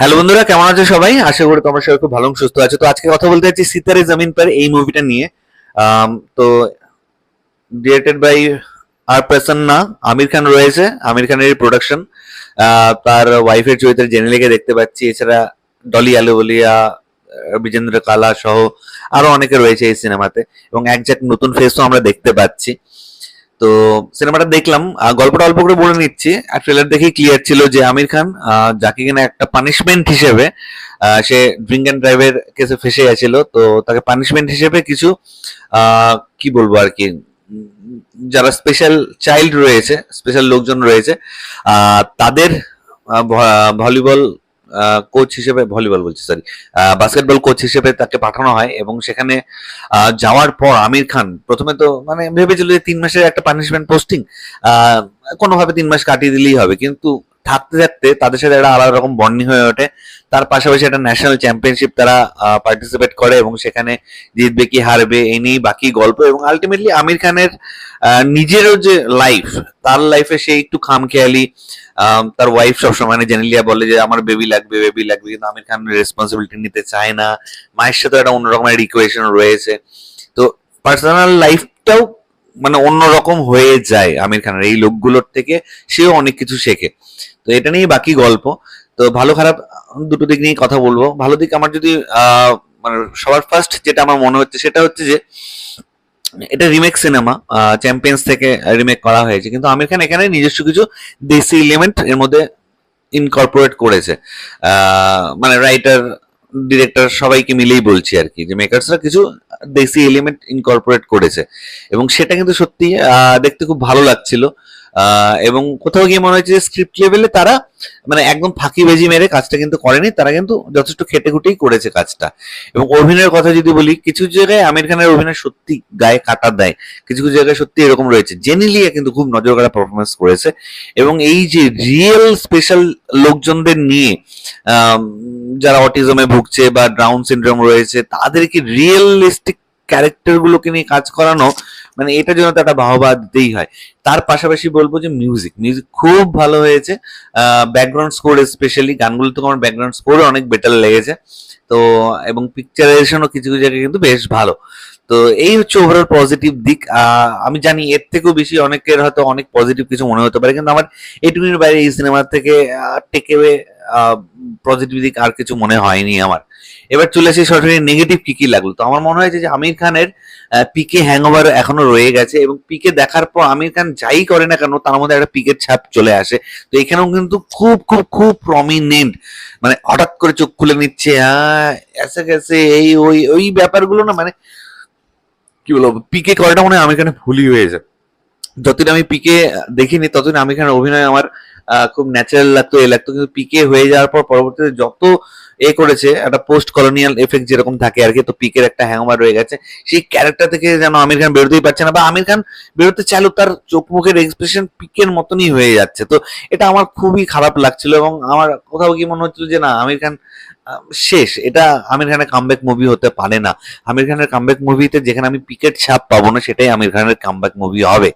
Hello বন্ধুরা, কেমন আছো সবাই? আশা করি তোমরা সবাই খুব ভালো এবং সুস্থ আছো। তো আজকে কথা বলতে যাচ্ছি সিতারে জমিন পর এই মুভিটা নিয়ে। তো ডিরেক্টেড বাই আর প্রসন্না, আমির খান রয়েছে, আমির খানের প্রোডাকশন। তার ওয়াইফের চরিত্রে জেনেলিকে দেখতে পাচ্ছি, এছাড়া ডলি আলুওয়ালিয়া, বিজেন্দ্র কালা সহ আরো অনেকে রয়েছে এই সিনেমাতে, এবং একজাক নতুন ফেসও আমরা দেখতে পাচ্ছি। তো সিনেমাটা দেখলাম, গল্পটা অল্প করে বলে নিচ্ছি। আর ট্রেলার দেখেই ক্লিয়ার ছিল যে আমির খান, যাকে কিনা একটা পানিশমেন্ট হিসেবে, সে ড্রিঙ্ক অ্যান্ড ড্রাইভের কেসে ফেসে গেছিল, তো তাকে পানিশমেন্ট হিসেবে কিছু কি বলবো আর কি, যারা স্পেশাল চাইল্ড রয়েছে, স্পেশাল লোকজন রয়েছে, তাদের ভলিবল কোচ হিসেবে, ভলিবল বলছি সরি, বাস্কেটবল কোচ হিসেবে তাকে পাঠানো হয়। এবং সেখানে যাওয়ার পর আমির খান প্রথমে তো মানে ভেবেছিল যে 3 মাসের একটা পানিশমেন্ট পোস্টিং, কোনোভাবে 3 মাস কাটিয়ে দিলেই হবে, কিন্তু থাকতে থাকতে তাদের সাথে একটা আলাদা রকম বন্ডিং হয়ে ওঠে। তার পাশাপাশি একটা ন্যাশনাল চ্যাম্পিয়নশিপ তারা পার্টিসিপেট করে, এবং সেখানে জিতবে কি হারবে এই নিয়েই বাকি গল্প। এবং আলটিমেটলি আমির খানের নিজেরও যে লাইফ, তার লাইফে সে একটু খামখেয়ালি। তার ওয়াইফ সবসময় মানে জেনেলিয়া বলে যে আমার বেবি লাগবে, বেবি লাগবে, কিন্তু আমির খান রেসপন্সিবিলিটি নিতে চায় না। মায়ের সাথে একটা অন্যরকমের ইকুয়েশন রয়েছে। তো পার্সোনাল লাইফটাও মানে অন্যরকম হয়ে যায় আমির খানের এই লোকগুলোর থেকে, সেও অনেক কিছু শেখে। তো এটা নিয়ে বাকি গল্প। তো ভালো খারাপ দুটো দিক নিয়ে কথা বলবো। ভালো দিক আমার যদি মানে সবার ফার্স্ট যেটা আমার মনে হচ্ছে সেটা হচ্ছে যে এটা রিমেক সিনেমা, চ্যাম্পিয়ন্স থেকে রিমেক করা হয়েছে, কিন্তু আমির খান এখানে নিজস্ব কিছু দেশি এলিমেন্ট এর মধ্যে ইনকর্পোরেট করেছে। মানে রাইটার, ডিরেক্টর সবাইকে মিলেই বলছি আর কি, যে মেকার্সরা কিছু দেশি এলিমেন্ট ইনকর্পোরেট করেছে, এবং সেটা কিন্তু সত্যি দেখতে খুব ভালো লাগছিল। এবং কোথাও গিয়ে মনে হচ্ছে যে স্ক্রিপ্ট লেভেলে তারা মানে একদম ফাঁকিবাজি মেরে কাজটা কিন্তু করেনি, তারা কিন্তু যথেষ্ট খেটে খুটেই করেছে কাজটা। এবং অভিনয়ের কথা যদি বলি, কিছু জায়গায় আমির খানের অভিনয় সত্যি গায়ে কাটা দেয়, কিছু কিছু জায়গায় সত্যি এরকম রয়েছে। জেনিলিয়া কিন্তু খুব নজর কাড়া পারফরমেন্স করেছে। এবং এই যে রিয়েল স্পেশাল লোকজনদের নিয়ে, আম, যারা অটিজমে ভুগছে বা ডাউন সিনড্রোম রয়েছে, তাদেরকে রিয়েলিস্টিক ক্যারেক্টার গুলোকে নিয়ে কাজ করানো, মানে এটার জন্য তো একটা বাহবা দিতেই হয়। তার পাশাপাশি বলবো যে মিউজিক মিউজিক খুব ভালো হয়েছে। ব্যাকগ্রাউন্ড স্কোর, স্পেশালি গানগুলো তো আমার ব্যাকগ্রাউন্ড স্কোর অনেক বেটার লেগেছে। তো এবং পিকচারাইজেশনও কিছু কিছু জায়গায় কিন্তু বেশ ভালো। তো এই হচ্ছে ওভারঅল পজিটিভ দিক। আমি জানি এর থেকেও বেশি অনেকের হয়তো অনেক পজিটিভ কিছু মনে হতে পারে, কিন্তু আমার এইটুকুনির বাইরে এই সিনেমা থেকে টেকে পজিটিভ দিক আর কিছু মনে হয়নি আমার। এবার চলে আসি সরাসরি নেগেটিভ কি কি লাগলো। তো আমার মনে হয়েছে যে আমির খানের পিকে হ্যাংওভার এখনো রয়ে গেছে, এবং পিকে দেখার পর আমির খান যাই করে না কেন তার মধ্যে একটা পিকের ছাপ চলে আসে। তো এখানেও কিন্তু খুব খুব খুব প্রমিনেন্ট, মানে হঠাৎ করে চোখ খুলে নিচ্ছে, এসে গেছে এই ওই ওই ব্যাপারগুলো না, মানে কি বলবো, পিকে করাটা মনে হয় আমির খানের ভুলই হয়েছে। যতদিন আমি পিকে দেখিনি ততদিন আমির খানের অভিনয় আমার খুব ন্যাচারাল লাগতো, এ লাগতো। কিন্তু পিকে হয়ে যাওয়ার পর পরবর্তীতে যত করেছে, একটা পোস্ট কলোনিয়াল এফেক্ট যেরকম থাকে আর কি, তো পিকের একটা হ্যাংওভার রয়ে গেছে। সেই ক্যারেক্টার থেকে যেন আমির খান বেরোতেই পারছে না, বা আমির খান বেরোতে চাইলেও তার চোখ মুখের এক্সপ্রেশন পিকের মতনই হয়ে যাচ্ছে। তো এটা আমার খুবই খারাপ লাগছিল, এবং আমার কোথাও কি মনে হচ্ছিল যে না, আমির খান শেষ, এটা আমির খানের কামব্যাক মুভি হতে পারে না। আমির খানের কামব্যাক মুভিতে যেখানে আমি পিকের ছাপ পাবো না, সেটাই আমির খানের কামব্যাক মুভি হবে।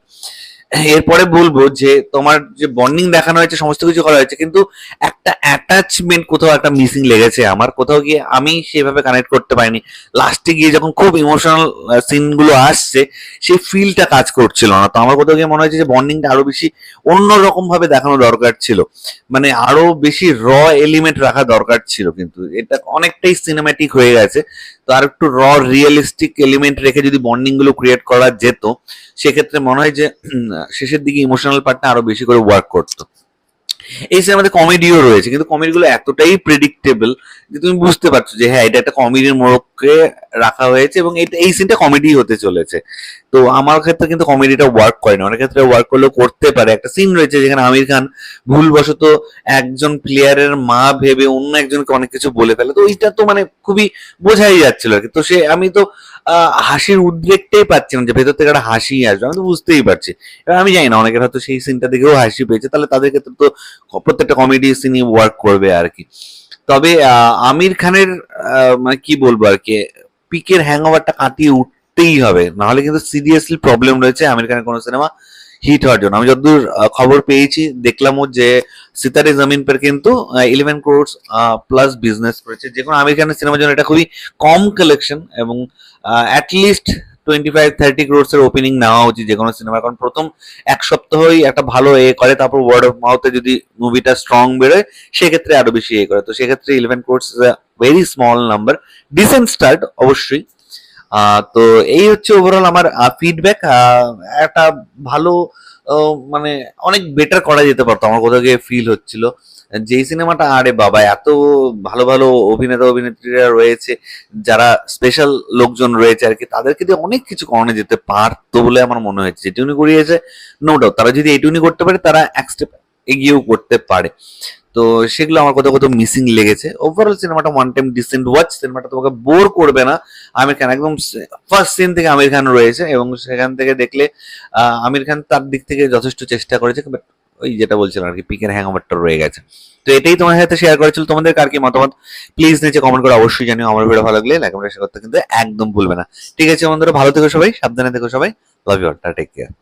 এরপরে বলবো যে তোমার যে বন্ডিং দেখানো হয়েছে, সমস্ত কিছু করা হয়েছে, কিন্তু একটা অ্যাটাচমেন্ট কোথাও একটা মিসিং লেগেছে আমার। কোথাও গিয়ে আমি সেভাবে কানেক্ট করতে পারিনি। লাস্টে গিয়ে যখন খুব ইমোশনাল সিন গুলো আসছে, সেই ফিলটা কাজ করছিল না। তো আমার কোথাও গিয়ে মনে হয়েছে যে বন্ডিংটা আরো বেশি অন্যরকম ভাবে দেখানো দরকার ছিল, মানে আরো বেশি এলিমেন্ট রাখা দরকার ছিল, কিন্তু এটা অনেকটাই সিনেম্যাটিক হয়ে গেছে। তো আর একটু রিয়েলিস্টিক এলিমেন্ট রেখে যদি বন্ডিং গুলো ক্রিয়েট করা যেত, সেক্ষেত্রে মনে হয় যে শেষের দিকে ইমোশনাল পার্টটা আরো বেশি করে ওয়ার্ক করতো। এই সিনেমাতে কমেডিও রয়েছে, কিন্তু কমেডিগুলো এতটাই প্রেডিক্টেবল যে তুমি বুঝতে পারছো যে হ্যাঁ, এটা একটা কমেডির মোড়কে রাখা হয়েছে, এবং এই সিনটা কমেডি হতে চলেছে। তো আমার ক্ষেত্রে কিন্তু কমেডিটা ওয়ার্ক করে না, অনেক ক্ষেত্রে ওয়ার্ক করলেও করতে পারে। একটা সিন রয়েছে যেখানে আমির খান ভুলবশত একজন প্লেয়ারের মা ভেবে অন্য একজনকে অনেক কিছু বলে ফেলে। তো ওইটা তো মানে খুবই বোঝাই যাচ্ছিল আর কি। তো সে আমি তো হাসির উদ্রেকটাই পাচ্ছি না, যে ভেতর থেকে একটা হাসি আসবে, আমি তো বুঝতেই পারছি। এবার আমি জানি না, অনেকের হয়তো সেই সিনটা দেখেও হাসি পেয়েছে, তাহলে তাদের ক্ষেত্রে তো প্রত্যেকটা কমেডি সিনই ওয়ার্ক করবে আর কি। তবে আমির খানের মানে কি বলবো আর কি, পিকের হ্যাংওভারটা কাটিয়ে উঠতেই হবে, নাহলে কিন্তু সিরিয়াসলি প্রবলেম রয়েছে আমির খানের কোনো সিনেমা হিট হওয়ার জন্য। আমি যতদূর খবর পেয়েছি দেখলামও যে সিতারে জমিন পর কিন্তু 11 crores প্লাস বিজনেস করেছে। যে কোনো আমির খানের সিনেমার জন্য এটা খুবই কম কালেকশন, এবং অ্যাটলিস্ট 25-30 crores এর ওপেনিং নেওয়া উচিত যে কোনো সিনেমা, কারণ প্রথম এক সপ্তাহই একটা ভালো করে, তারপর ওয়ার্ড অফ মাউথে যদি মুভিটা স্ট্রং বেরোয় সেক্ষেত্রে আরো বেশি করে। তো সেক্ষেত্রে 11 crores is a very small number, decent start অবশ্যই। তো এই হচ্ছে ওভারঅল আমার ফিডব্যাক। একটা ভালো মানে অনেক বেটার করা যেতে পারতো, আমার কোথাও গিয়ে ফিল হচ্ছিল। যেই সিনেমাটা, আরে বাবা, এত ভালো ভালো অভিনেতা অভিনেত্রীরা রয়েছে, যারা স্পেশাল লোকজন রয়েছে আর কি, তাদেরকে দিয়ে অনেক কিছু করানো যেতে পারতো বলে আমার মনে হয়েছে। যেটুকুনি করিয়েছে নো ডাউট, তারা যদি এইটুকুনি করতে পারে তারা এক স্টেপ এগিয়েও করতে পারে। তো সেগুলো আমার কোথাও কোথাও মিসিং লেগেছে। ওভারঅল সিনেমাটা ওয়ান টাইম ডিসেন্ট ওয়াচ, সিনেমাটা তোমাকে বোর করবে না। আমির খান একদম ফার্স্ট সিন থেকে আমির খান রয়েছে, এবং সেখান থেকে দেখলে আমির খান তার দিক থেকে যথেষ্ট চেষ্টা করেছে, বাট ওই যেটা বলছিলাম আর কি, পিকের হ্যাংওভারটা রয়ে গেছে। তো এটাই তোমার সাথে শেয়ার করেছিল। তোমাদের কার কি মতামত প্লিজ নিচে কমেন্ট করে অবশ্যই জানিও। আমার ভিডিও ভালো লাগলে লাইক শেয়ার করতে কিন্তু একদম ভুলবে না। ঠিক আছে বন্ধুরা, ভালো থেকো সবাই, সাবধানে থেকো সবাই, love you all, take care.